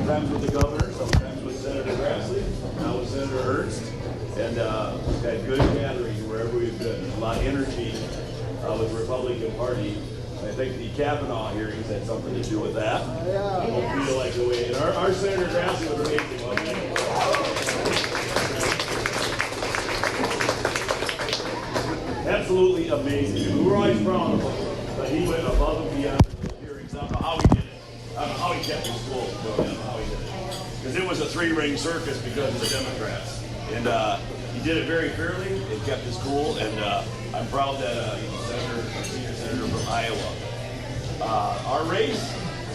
sometimes with the governor, sometimes with Senator Grassley, now with Senator Ernst, and had good gatherings wherever we've been. A lot of energy with the Republican Party. I think the Kavanaugh hearings had something to do with that. People feel like the way, and our Senator Grassley was amazing, wasn't he? Absolutely amazing. We were always proud of him, but he went above and beyond the hearings. I don't know how he did it. I don't know how he kept his cool. I don't know how he did it. Because it was a three-ring circus because of the Democrats. And he did it very fairly and kept his cool. And I'm proud that he's a senior senator from Iowa. Our race,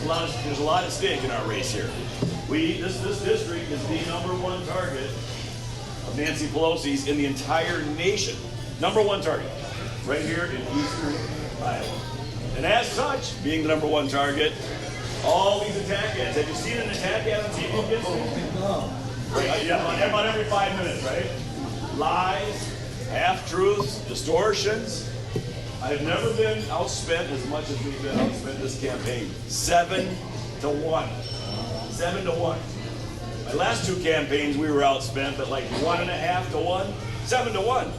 there's a lot at stake in our race here. This district is the #1 target of Nancy Pelosi's in the entire nation. #1 target, right here in eastern Iowa. And as such, being the #1 target, all these attack ads. Have you seen an attack ad on TV against me? Right, yeah, about every 5 minutes, right? Lies, half-truths, distortions. I have never been outspent as much as we've been outspent this campaign. 7 to 1. 7 to 1. My last two campaigns we were outspent, but like 1.5 to 1, 7 to 1.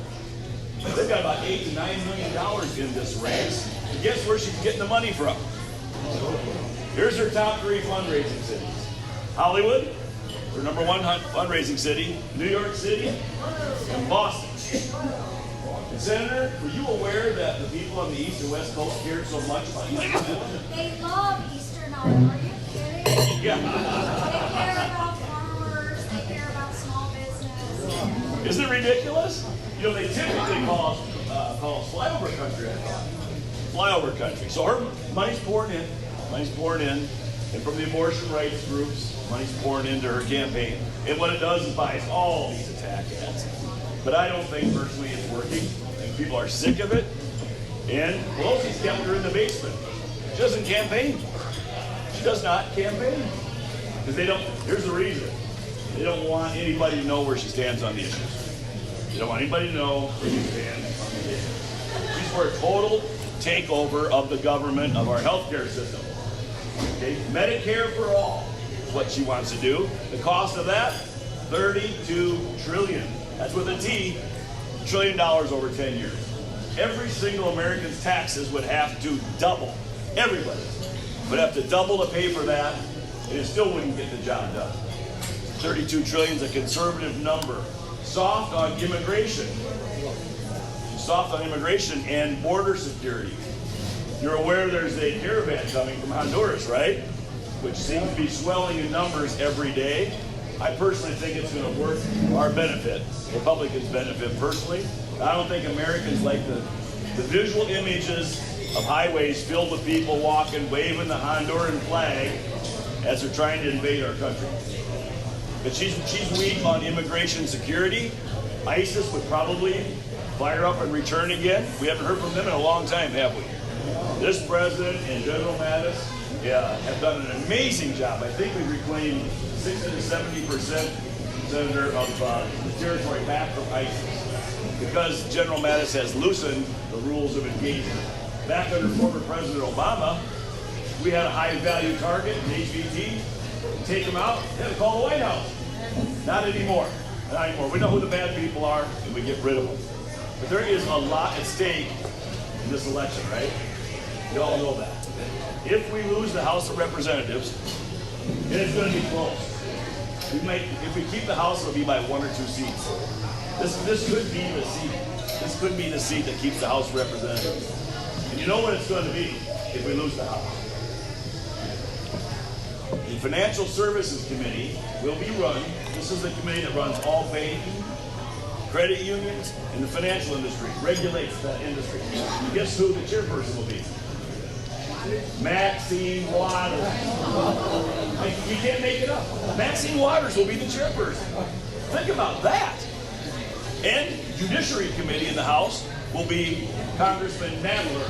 They've got about $8 to $9 million in this race. And guess where she's getting the money from? Here's her top 3 fundraising cities. Hollywood, her #1 fundraising city, New York City, and Boston. And Senator, were you aware that the people on the East and West Coast cared so much about Eastern Iowa? They love Eastern Iowa. Are you kidding? Yeah. They care about farmers. They care about small business. Isn't it ridiculous? You know, they typically call us flyover country. Flyover country. So her money's pouring in. Money's pouring in. And from the abortion rights groups, money's pouring into her campaign. And what it does is buys all these attack ads. But I don't think personally it's working. I think people are sick of it. And Pelosi's kept her in the basement. She doesn't campaign. She does not campaign. Because they don't, here's the reason. They don't want anybody to know where she stands on the issues. They don't want anybody to know where she stands on the issues. She's for a total takeover of the government, of our healthcare system. Okay? Medicare for all is what she wants to do. The cost of that, $32 trillion. That's with a T, $1 trillion over 10 years. Every single American's taxes would have to double. Everybody would have to double to pay for that, and it still wouldn't get the job done. 32 trillion is a conservative number. Soft on immigration. Soft on immigration and border security. You're aware there's a caravan coming from Honduras, right? Which seems to be swelling in numbers every day. I personally think it's going to work our benefit, Republicans' benefit personally. I don't think Americans like the visual images of highways filled with people walking, waving the Honduran flag as they're trying to invade our country. But she's weak on immigration security. ISIS would probably fire up and return again. We haven't heard from them in a long time, have we? This president and General Mattis have done an amazing job. I think we've reclaimed 60 to 70%, Senator, of the territory back from ISIS. Because General Mattis has loosened the rules of engagement. Back under former President Obama, we had a high-value target, an HVT. Take them out, they had to call the White House. Not anymore. Not anymore. We know who the bad people are, and we get rid of them. But there is a lot at stake in this election, right? You all know that. If we lose the House of Representatives, and it's going to be close. If we keep the House, it'll be by 1 or 2 seats. This could be the seat. This could be the seat that keeps the House of Representatives. And you know what it's going to be if we lose the House. The Financial Services Committee will be run. This is the committee that runs all banking, credit unions, and the financial industry, regulates that industry. And guess who the chairperson will be? Maxine Waters. You can't make it up. Maxine Waters will be the chairperson. Think about that. And Judiciary Committee in the House will be Congressman Nadler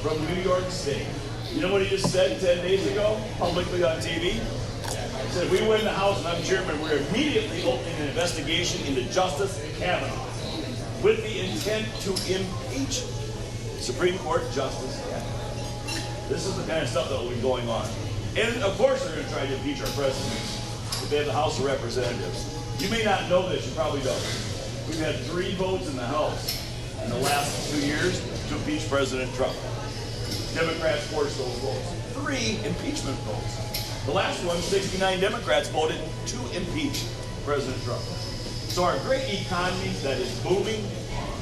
from New York State. You know what he just said 10 days ago, publicly on TV? He said, if we win the House and I'm chairman, we're immediately opening an investigation into Justice Kavanaugh with the intent to impeach Supreme Court Justice Kavanaugh. This is the kind of stuff that will be going on. And of course they're going to try to impeach our president if they have the House of Representatives. You may not know this, you probably don't. We've had 3 votes in the House in the last 2 years to impeach President Trump. Democrats forced those votes. 3 impeachment votes. The last one, 69 Democrats voted to impeach President Trump. So our great economy that is booming,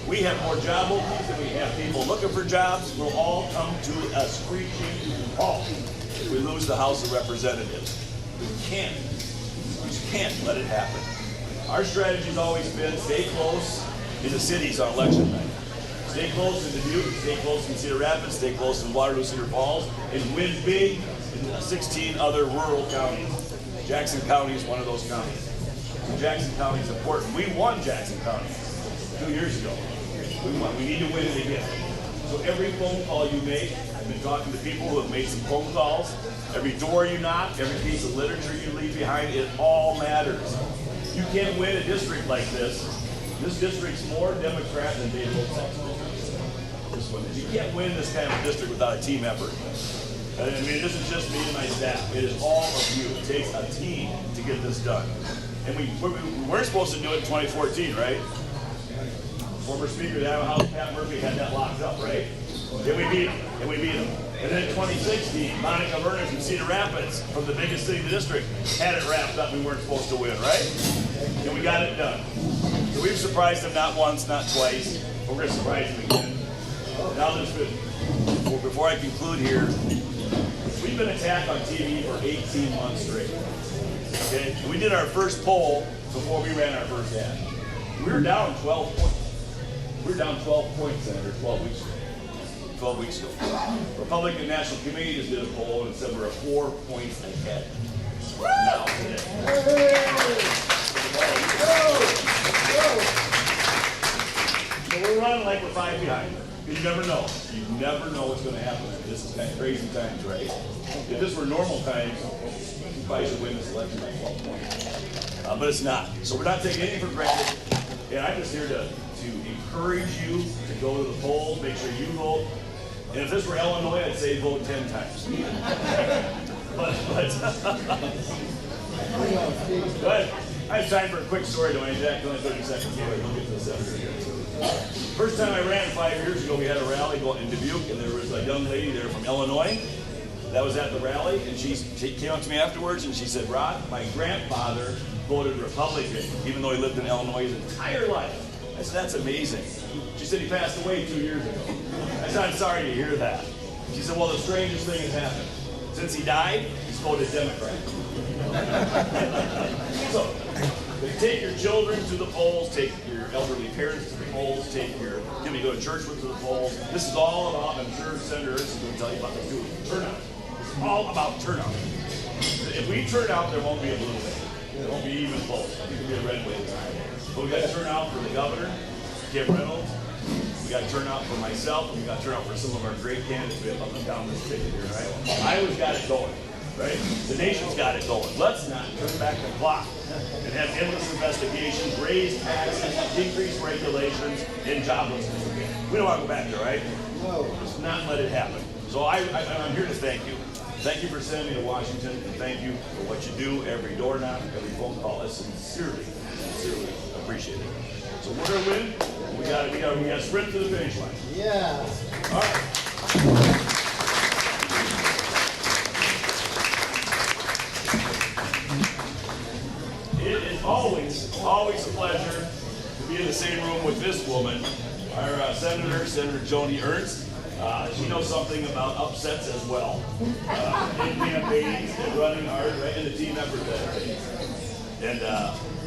we have more job openings than we have people looking for jobs, will all come to a screeching halt if we lose the House of Representatives. We just can't let it happen. Our strategy has always been stay close in the cities on election night. Stay close in Dubuque, stay close in Cedar Rapids, stay close in Waterloo, Cedar Falls, and win big in 16 other rural counties. Jackson County is one of those counties. So Jackson County is important. We won Jackson County 2 years ago. We won. We need to win it again. So every phone call you make, I've been talking to people who have made some phone calls. Every door you knock, every piece of literature you leave behind, it all matters. You can't win a district like this. This district's more Democrat than Dave Lopez. This one is. You can't win this kind of district without a team effort. I mean, this is just me and my staff. It is all of you. It takes a team to get this done. And we weren't supposed to do it in 2014, right? Former Speaker of the House, Pat Murphy, had that locked up, right? And we beat him. And then in 2016, Monica Vernon from Cedar Rapids, from the biggest city in the district, had it wrapped up. We weren't supposed to win, right? And we got it done. So we've surprised them not once, not twice. We're going to surprise them again. Now before I conclude here, we've been attacked on TV for 18 months straight. Okay? And we did our first poll before we ran our first ad. We were down 12 points. We were down 12 points, Senator, 12 weeks ago. 12 weeks ago. Republican National Committee just did a poll and said we're 4 points ahead. Now today. So we're running like we're 5 behind. You never know. You never know what's going to happen. This is kind of crazy times, right? If this were normal times, we probably should win this election by 12 points. But it's not. So we're not taking anything for granted. And I'm just here to encourage you to go to the polls, make sure you vote. And if this were Illinois, I'd say vote 10 times. but go ahead. I have time for a quick story, don't I, Jack? Only 30 seconds. We'll get to the senator here. First time I ran 5 years ago, we had a rally in Dubuque, and there was a young lady there from Illinois that was at the rally, and she came up to me afterwards, and she said, Rod, my grandfather voted Republican, even though he lived in Illinois his entire life. I said, that's amazing. She said he passed away 2 years ago. I said, I'm sorry to hear that. She said, well, the strangest thing has happened. Since he died, he's voted Democrat. So, take your children to the polls, take your elderly parents to the polls, go to church with to the polls. This is all about, I'm sure Senator Ernst is going to tell you about this too, turnout. It's all about turnout. If we turn out, there won't be a blue wave. There won't be even close. I think it'll be a red wave. But we got to turn out for the governor, Kim Reynolds. We got to turn out for myself, and we got to turn out for some of our great candidates we have up and down this ticket here, right? Iowa's got it going, right? The nation's got it going. Let's not turn back the clock and have endless investigations, raise taxes, increase regulations, and joblessness. We don't want to go back there, right? No. Let's not let it happen. So I'm here to thank you. Thank you for sending me to Washington, and thank you for what you do, every door knock, every phone call. I sincerely appreciate it. So we're gonna win. We got to sprint to the finish line. Yeah. All right. It is always a pleasure to be in the same room with this woman, our Senator Joni Ernst. She knows something about upsets as well. In campaigns and running hard, right, in the team effort there. And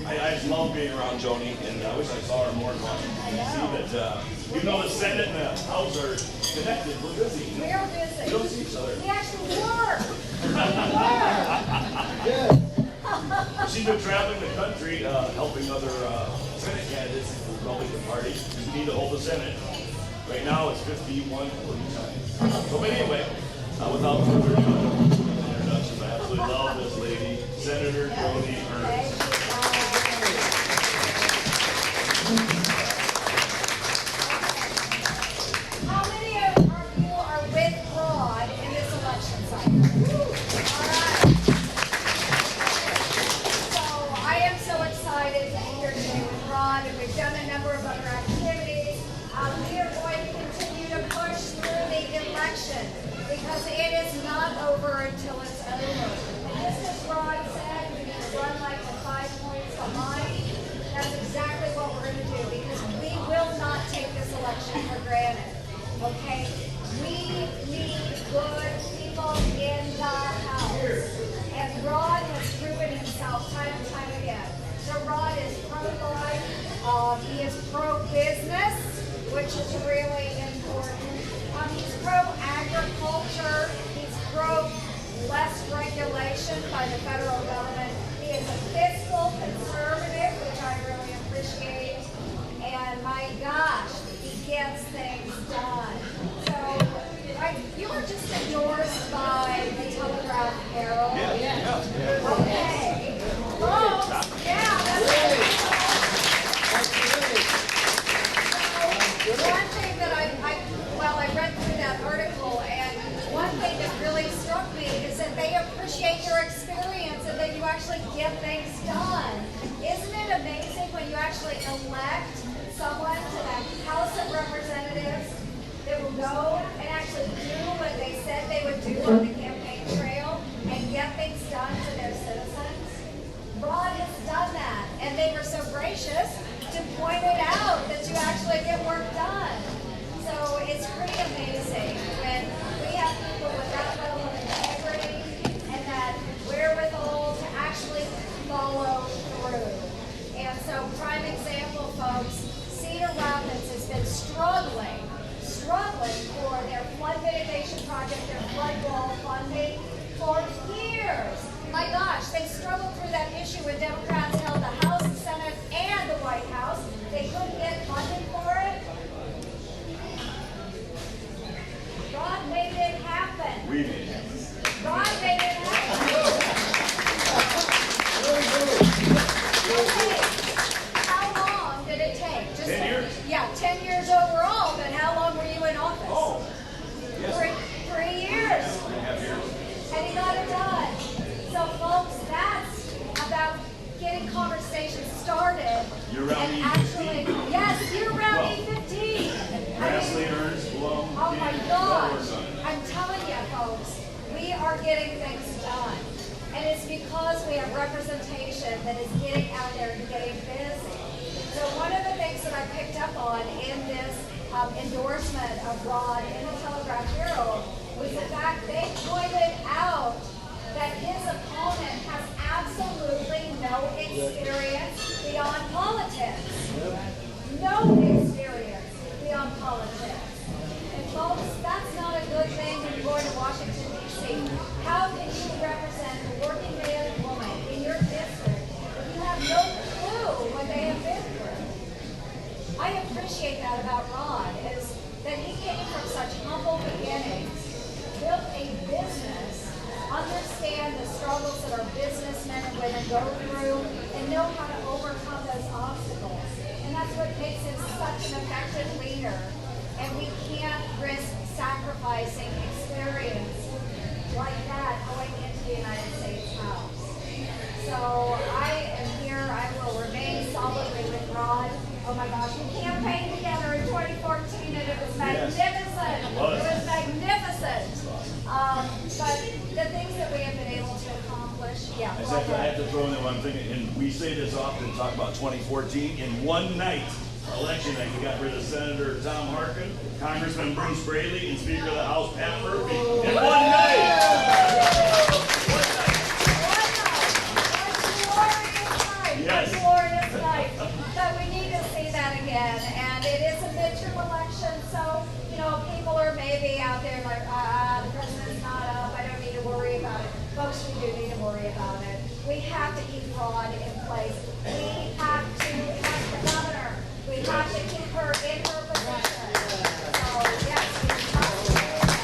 I just love being around Joni, and I wish I saw her more in Washington, D.C., but even though the Senate and the House are connected, we're busy. We are busy. We don't see each other. We actually work. She's been traveling the country helping other Senate candidates in the Republican Party who need to hold the Senate. Right now it's 51-49. So anyway, without further ado, introductions, I absolutely love this lady, Senator Joni Ernst. How many of you are with Rod in this election cycle? All right. is pro-business, which is really important. He's pro-agriculture. He's pro-less regulation by the federal government. He is a fiscal conservative, which I really appreciate. And my gosh, he gets things done. So, you were just endorsed by the Telegraph Herald. Yeah. Okay. Folks, yeah, that's right. So, one thing that I read through that article, and one thing that really struck me is that they appreciate your experience and that you actually get things done. Isn't it amazing when you actually elect someone to the House of Representatives that will go and actually do what they said they would do on the campaign trail and get things done to their citizens? Rod has done that, and they were so gracious to point it out that you actually get work done. So it's pretty amazing when we have people with that level of integrity and that wherewithal to actually follow through. And so, prime example, folks, Cedar Rapids has been struggling for their flood mitigation project, their flood wall funding for years. My gosh, they struggled through that issue when Democrats held the House, the Senate, and the White House. They couldn't get funding for it. God made it happen. We made it happen. God made it happen. Okay. How long did it take? Just 10 years. Yeah, 10 years overall, but how long were you in office? Oh, yes. 3 years. 3.5 years. And he got it done. So folks, that's about getting conversations started. Year-round and E15. actually, yes, year-round Well, E15. Grassley, Ernst, Blum. Oh my Kennedy, gosh, all work on it. I'm telling you folks, we are getting things done. And it's because we have representation that is getting out there and getting busy. So one of the things that I picked up on in this endorsement of Rod in the Telegraph Herald was the fact they pointed out that his opponent has absolutely no experience beyond politics. No experience beyond politics. And folks, that's not a good thing when you're going to Washington, D.C. How can you represent the working man and woman in your district if you have no clue what they have been through? I appreciate that about Rod, is that he came from such humble beginnings, built a business, understand the struggles that our businessmen and women go through, and know how to overcome those obstacles. And that's what makes him such an effective leader. And we can't risk sacrificing experience like that going into the United States House. So I am here. I will remain solidly with Rod. Oh my gosh, we campaigned together in 2014 and it was magnificent. It was magnificent. But the things that we have been able to accomplish, I have to throw in there one thing, and we say this often, talk about 2014. In one night, election night, we got rid of Senator Tom Harkin, Congressman Bruce Braley, and Speaker of the House Pat Murphy. In one night! Yes. One glorious night. But we need to see that again. And it is a midterm election, so, people are maybe out there like, the president's not up, I don't need to worry about it. Folks, we do need to worry about it. We have to keep Rod in place. We have to have the governor. We have to keep her in her position. So, yes, we must do that.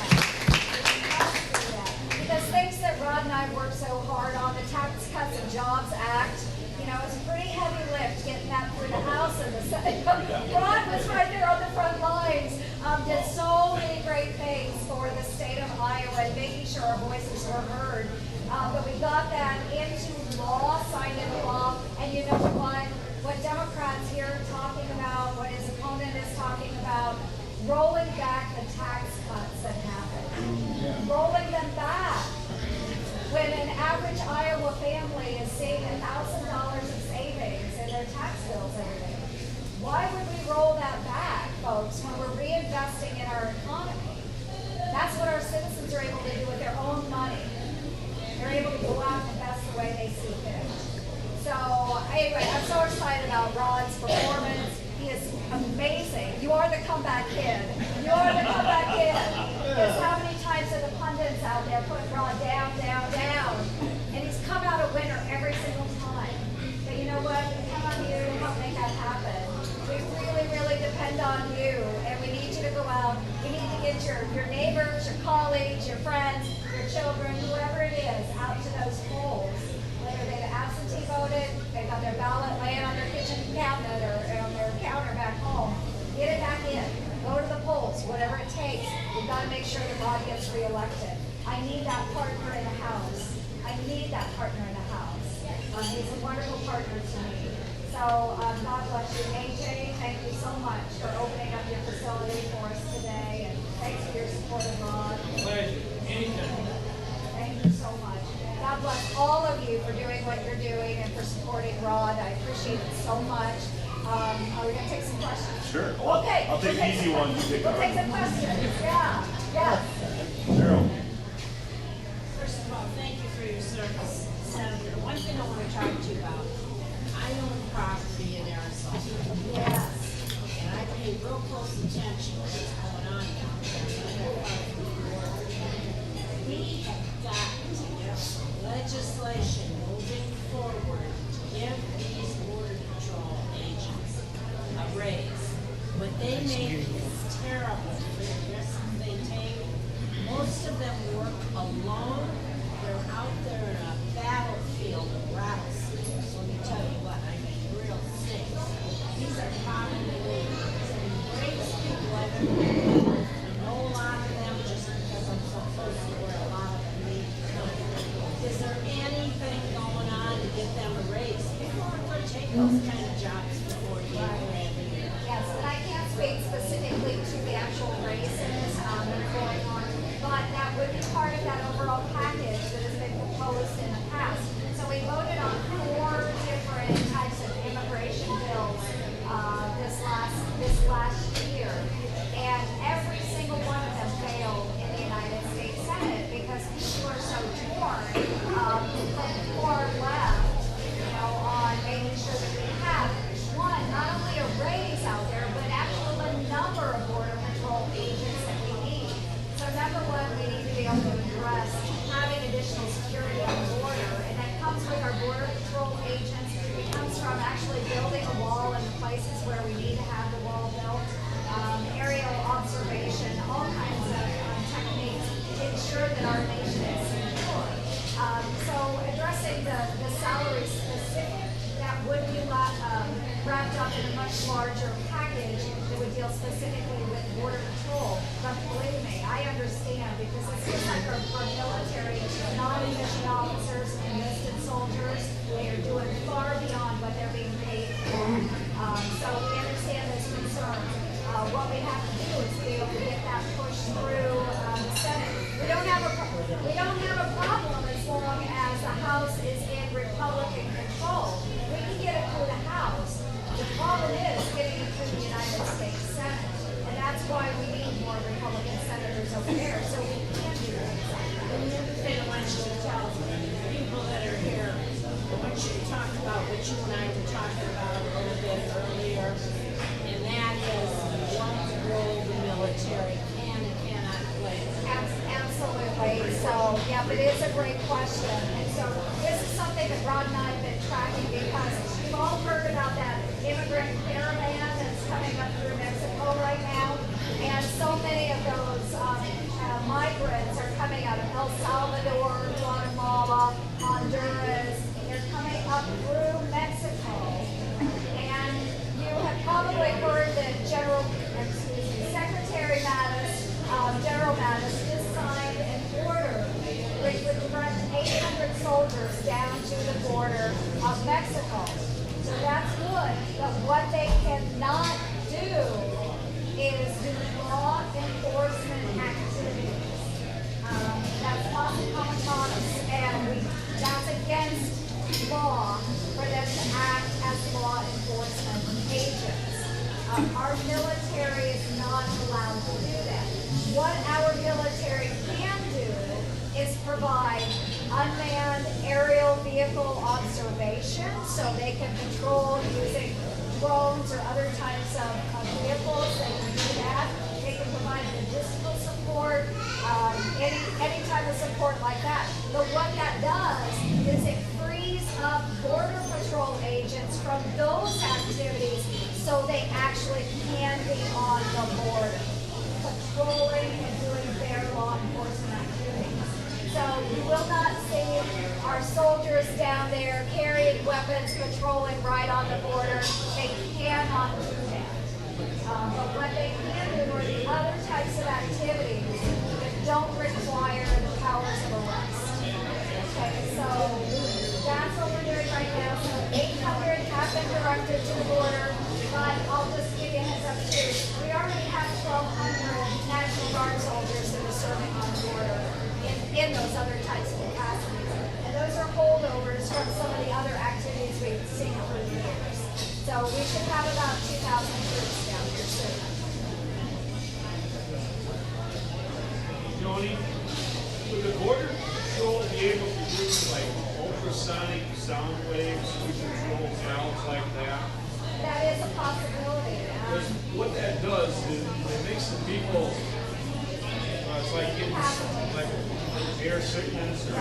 We must do that. Because things that Rod and I worked so hard on, the Tax Cuts and Jobs Act, it's a pretty heavy lift getting that through the House and the Senate. Rod was right there on the front lines, did so many great things for the state of Iowa and making sure our voices were heard. But we got that into law, signed into law, and you know what? What Democrats here are talking about, what his opponent is talking comeback kid. You're the comeback kid. Because how many times are the pundits out there putting Rod down, down, down? And he's come out a winner every single time. But you know what? We come on you to help make that happen. We really, really depend on you. And we need you to go out. We need to get your neighbors, your colleagues, your friends, your children, whoever it is, out to those polls. Whether they absentee voted, they got their ballot laying on their kitchen cabinet or on their counter back home. Get it back in. Go to the polls, whatever it takes. We've got to make sure that Rod gets reelected. I need that partner in the House. I need that partner in the House. He's a wonderful partner to me. So God bless you. AJ, thank you so much for opening up your facility for us today. And thanks for your support of Rod. Pleasure. Anytime. Thank you so much. God bless all of you for doing what you're doing and for supporting Rod. I appreciate it so much. Are we going to take some questions? Sure. Okay. I'll take the easy one. You take the We'll take hard some one. questions. Yeah. Yes. Cheryl. First of all, thank you for your service, Senator. One thing I want to talk to you about, I own property in Arizona, Yes. and I pay real close attention to what's going on down there. We have got to get legislation moving forward to give these border patrol agents a raise. What they make is terrible for the risk they take. Most of them work alone. They're out there in a battlefield of rattlesnakes. Let me tell you what, I mean real snakes. These are common believers. And great people I've ever met. I know a lot of them just because I'm so close to where a lot of them need to come. Is there anything going on to get them a raise? People aren't going to take those kind of jobs before you go in here. Yes, and I can't speak specifically to the actual races that are going on, but that would be part of that overall package that has been proposed in the past. So we voted on 4 different types of immigration bills this last year, and every single one of them failed in the United States Senate because people are so torn from far left, on making sure that we have one, not only a raise out there, but actually the number of border patrol agents that we need. So number one, we need to be able to address having additional security on the border, and that comes with our border patrol agents. It comes from actually building a wall in the places where we need to have the wall built, aerial observation, all kinds of techniques to ensure that our nation is secure. So addressing the salary specific, that would be wrapped up in a much larger package that would deal specifically with border patrol. But believe me, I understand because it seems like our military, non-enlisted officers and enlisted soldiers, they are doing far beyond what they're being paid for. So we understand those concerns. What we have to do is be able to get that pushed through the Senate. We don't have a problem as long as the House is in Republican control. We can get it through the House. The problem is getting it through the United States Senate. And that's why we need more Republican senators over there, so we can do that. And the other thing I want you to tell people that are here, I want you to talk about what you and I were talking about a little bit earlier, and that is what role the military can and cannot play. Absolutely. So, yeah, but it is a great question. And so this is something that Rod and I have been tracking because we've all heard about that immigrant caravan that's coming up through Mexico right now. And so many of those migrants are coming out of El Salvador, Guatemala, Honduras. They're coming up through Mexico. And you have probably heard that Secretary Mattis, General Mattis, just signed an order which would direct 800 soldiers down to the border of Mexico. So that's good, but what they cannot do is do law enforcement activities. That's Posse Comitatus, and that's against law for them to act as law enforcement agents. Our military is not allowed to do that. What our military can do is provide unmanned aerial vehicle observation so they can patrol using drones or other types of vehicles, they can do that. They can provide logistical support, any type of support like that. But what that does is it frees up Border Patrol agents from those activities so they actually can be on the border, patrolling and doing their law enforcement activities. So you will not see our soldiers down there carrying weapons, patrolling right on the border. They cannot do that. But what they can do are the other types of activities that don't require the powers of arrest. Okay, so that's what we're doing right now. So 800 have been directed to the border, but I'll just give you a heads up too. We already have 1,200 National Guard soldiers that are serving on the border in those other types of capacities. And those are holdovers from some of the other activities we've seen over the years. So we should have about 2,000 troops down here soon. Joni, would the border patrol be able to use like ultrasonic sound waves to control sounds like that? That is a possibility. Because what that does is it makes the people, it's like getting like air sickness, or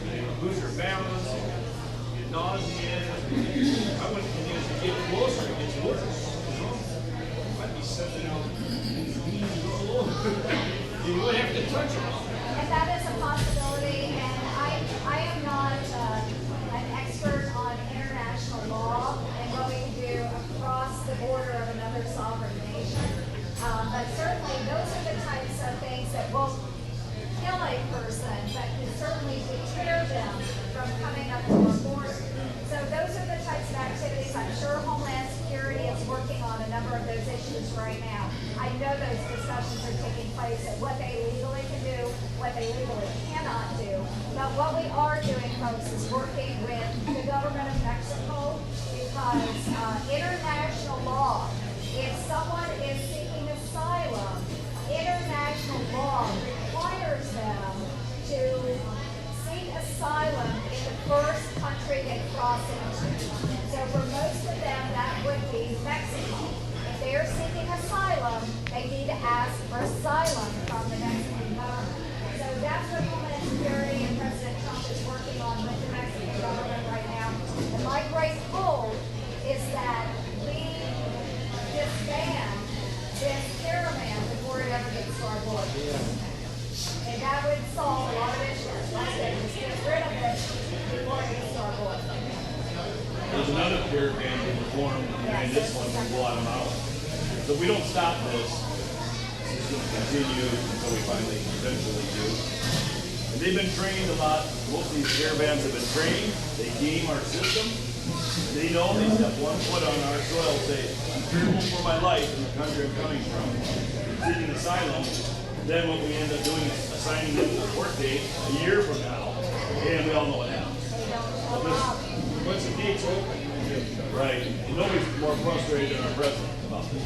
they lose their balance, get nauseated. I wouldn't continue to get closer, it gets worse. You know? I'd be sending out bees all over. You would have to touch them. And that is a possibility, and I am not an expert on international law and what we can do across the border of another sovereign nation. But certainly those are the types of things that won't kill a person, but can certainly deter them from coming up to our border. So those are the types of activities. I'm sure Homeland Security is working on a number of those issues right now. I know those discussions are taking place at what they legally can do, what they legally cannot do. But what we are doing, folks, is working with the government of Mexico because international law, if someone is seeking asylum, international law requires them to seek asylum in the first country they cross into. So for most of them, that would be Mexico. If they are seeking asylum, they need to ask for asylum from the Mexican government. So that's what Homeland Security and President Trump is working on with the Mexican government right now. And my great hope is that we disband this caravan before it ever gets to our border. And that would solve a lot of issues. Like I said, just get rid of it before it gets to our border. There's another caravan being formed behind this one to go out of out. So if we don't stop this, it's going to continue until we finally eventually do. And they've been trained a lot. Most of these caravans have been trained. They game our system. They know they step one foot on our soil, say, I'm fearful for my life in the country I'm coming from, seeking asylum. Then what we end up doing is assigning them a court date a year from now, and we all know what happens. Once the gates open, Right. And nobody's more frustrated than our president about this.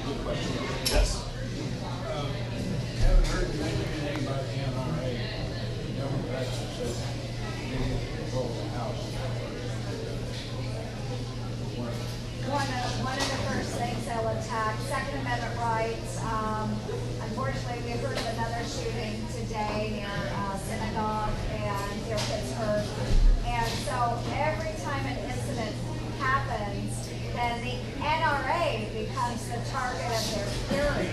Good question. Yes. Haven't heard anything about the NRA. The government actually said they need to control the House. One of the first things they'll attack, Second Amendment rights. Unfortunately, we heard of another shooting today near a synagogue and near Pittsburgh. And so every time an incident happens, then the NRA becomes the target of their fury.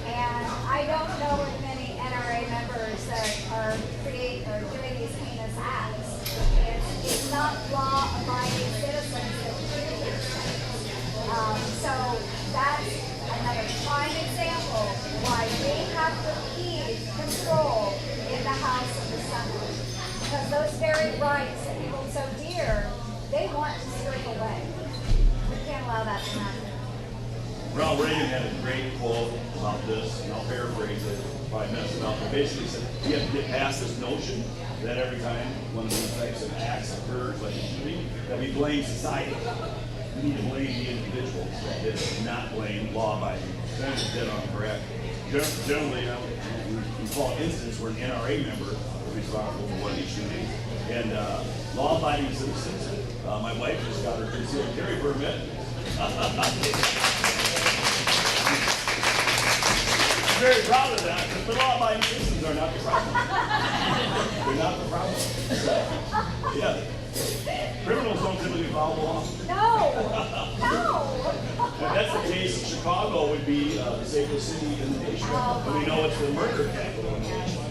And I don't know of many NRA members that are doing these heinous acts. It's not law-abiding citizens that do these things. So that's another prime example why we have to keep control in the House and the Senate. Because those very rights that we hold so dear, they want to strip away. We can't allow that to happen. Ronald Reagan had a great quote about this, and I'll paraphrase it if I mess it up. But basically, he said we have to get past this notion that every time one of these types of acts occurs, like a shooting, that we blame society. We need to blame the individuals that did it, not blame law-abiding. That's dead on correct. Generally, we call instances where an NRA member is responsible for one of these shootings, and law-abiding citizens My wife just got her concealed carry permit. I'm very proud of that, but law-abiding citizens are not the problem. They're not the problem. Yeah. Criminals don't typically follow the law. No. If that's the case, Chicago would be the safest city in the nation. And we know it's the murder capital in the nation.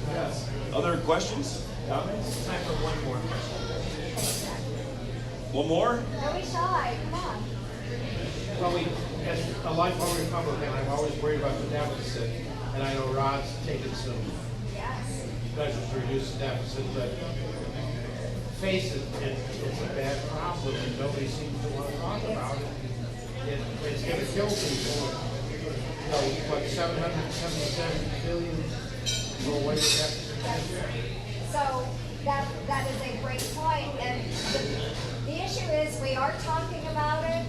Yes. Other questions? Comments? Time for one more. One more? Don't be shy, come on. Well, as a lifelong Republican, I'm always worried about the deficit, and I know Rod's taken some Yes. measures to reduce the deficit, but face it, it's a bad problem, and nobody seems to want to talk about it. It's going to kill people. You know, what, 777 billion go away with deficit? So that is a great point, and the issue is we are talking about it.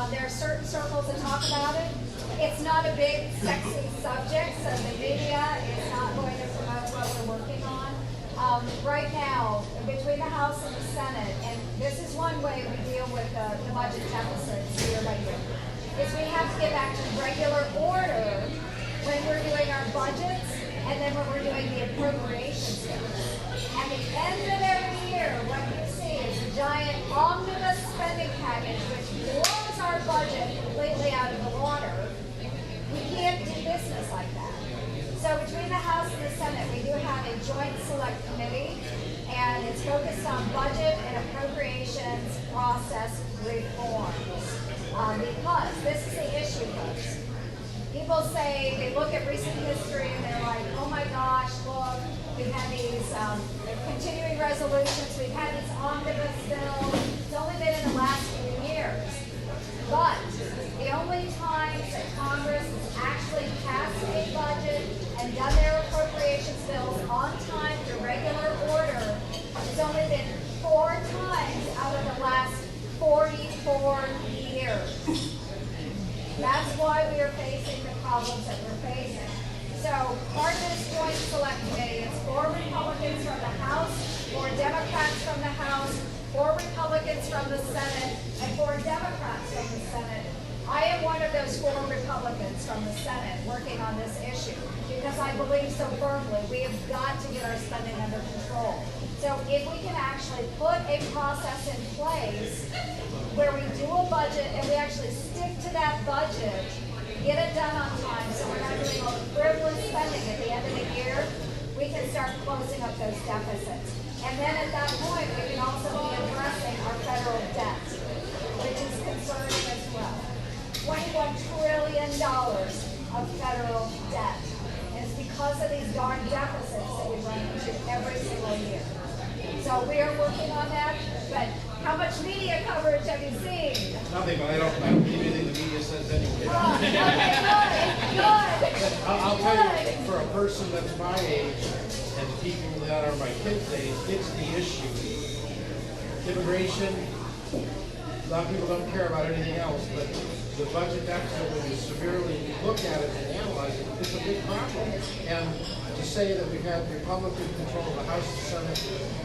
There are certain circles that talk about it. It's not a big, sexy subject, so the media is not going to promote what we're working on. Right now, between the House and the Senate, and this is one way we deal with the budget deficits year by year, is we have to get back to regular order when we're doing our budgets and then when we're doing the appropriations bills. At the end of every year, what you see is a giant omnibus spending package which blows our budget completely out of the water. We can't do business like that. So between the House and the Senate, we do have a joint select committee, and it's focused on budget and appropriations process reforms. Because this is the issue, folks. People say, they look at recent history and they're like, oh my gosh, look, we've had these continuing resolutions, we've had these omnibus bills, it's only been in the last few years. But the only times that Congress has actually passed a budget and done their appropriations bills on time to regular order, it's only been 4 times out of the last 44 years. That's why we are facing the problems that we're facing. So part of this joint select committee is 4 Republicans from the House, 4 Democrats from the House, 4 Republicans from the Senate, and 4 Democrats from the Senate. I am one of those 4 Republicans from the Senate working on this issue because I believe so firmly we have got to get our spending under control. So if we can actually put a process in place where we do a budget and we actually stick to that budget, get it done on time so we're not doing all the frivolous spending at the end of the year, we can start closing up those deficits. And then at that point, we can also be addressing our federal debt, which is concerning as well. $21 trillion of federal debt. And it's because of these darn deficits that we run into every single year. So we are working on that, but how much media coverage have you seen? Nothing, but I don't believe anything the media says anyway. Okay, good. I'll tell you, for a person that's my age and the people that are my kids' age, it's the issue. Immigration, a lot of people don't care about anything else, but the budget deficit, when you severely look at it and analyze it, it's a big problem. And to say that we've had Republican control of the House, the Senate,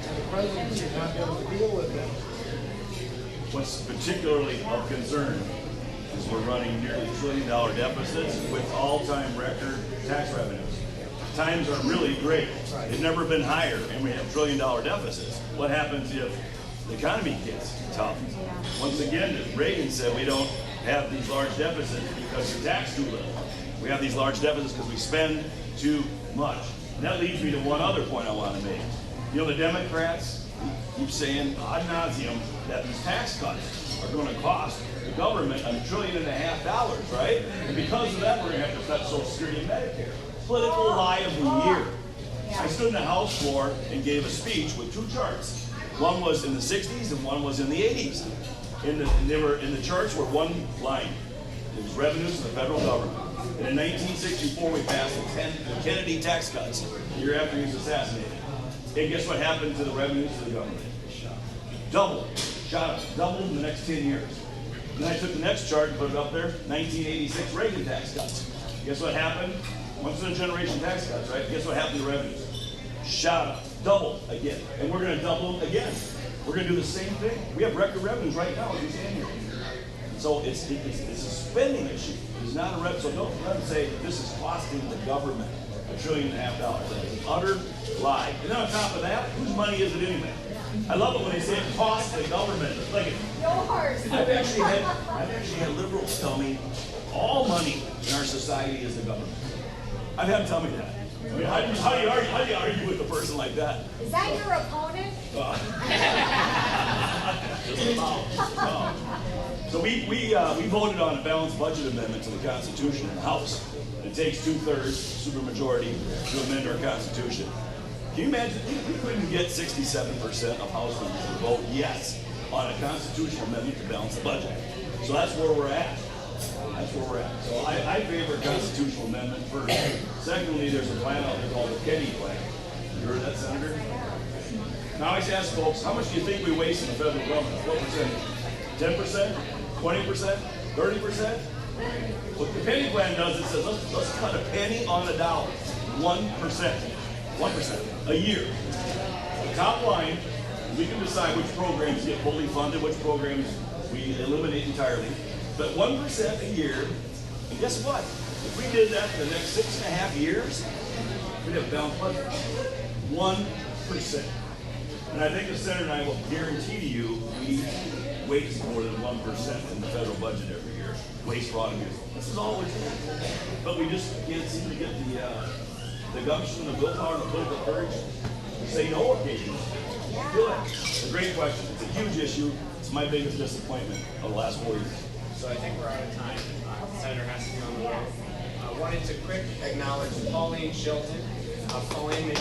and the presidency not be able to deal with it. What's particularly of concern is we're running nearly $1 trillion deficits with all-time record tax revenues. Times are really great. They've never been higher, and we have $1 trillion deficits. What happens if the economy gets tough? Once again, as Reagan said, we don't have these large deficits because we tax too little. We have these large deficits because we spend too much. And that leads me to one other point I want to make. You know, the Democrats keep saying ad nauseum that these tax cuts are going to cost the government $1.5 trillion, right? And because of that, we're going to have to cut Social Security and Medicare. Political lie of the year. I stood in the House floor and gave a speech with 2 charts. One was in the 60s and one was in the 80s. And they were in the charts were one line. It was revenues to the federal government. And in 1964, we passed the Kennedy tax cuts, the year after he was assassinated. And guess what happened to the revenues to the government? Doubled. Shot up. Doubled in the next 10 years. And then I took the next chart and put it up there, 1986 Reagan tax cuts. Guess what happened? Once in a generation tax cuts, right? Guess what happened to revenues? Shot up. Doubled again. And we're going to double them again. We're gonna do the same thing. We have record revenues right now as we stand here. So it's a spending issue. It's not a revenue. So don't let them say this is costing the government $1.5 trillion. That's an utter lie. And then on top of that, whose money is it anyway? I love it when they say it costs the government. It's like Yours. I've actually had liberals tell me all money in our society is the government. I've had them tell me that. I mean, how do you argue with a person like that? Is that your opponent? Just about. So we voted on a balanced budget amendment to the Constitution in the House. It takes 2/3 supermajority to amend our Constitution. Can you imagine? We couldn't get 67% of House members to vote yes on a constitutional amendment to balance the budget. So that's where we're at. That's where we're at. So I favor a constitutional amendment first. Secondly, there's a plan out there called the Kenny Plan. You heard that, Senator? Now I always ask folks, how much do you think we waste in the federal government? What percentage? 10%? 20%? 30%? What the Penny Plan does, it says, let's cut a penny on a dollar. 1%. 1% a year. The top line, we can decide which programs get fully funded, which programs we eliminate entirely. But 1% a year, and guess what? If we did that for the next 6.5 years, we'd have a balanced budget. 1%. And I think the Senator and I will guarantee to you we waste more than 1% in the federal budget every year. Waste raw music. This is all we're doing. But we just can't seem to get the gumption, the willpower, and the political courage to say no occasionally. Good. It's a great question. It's a huge issue. It's my biggest disappointment of the last 4 years. So I think we're out of time. The Senator has to be on the way. I wanted to quick acknowledge Pauline Shilton. Pauline, maybe.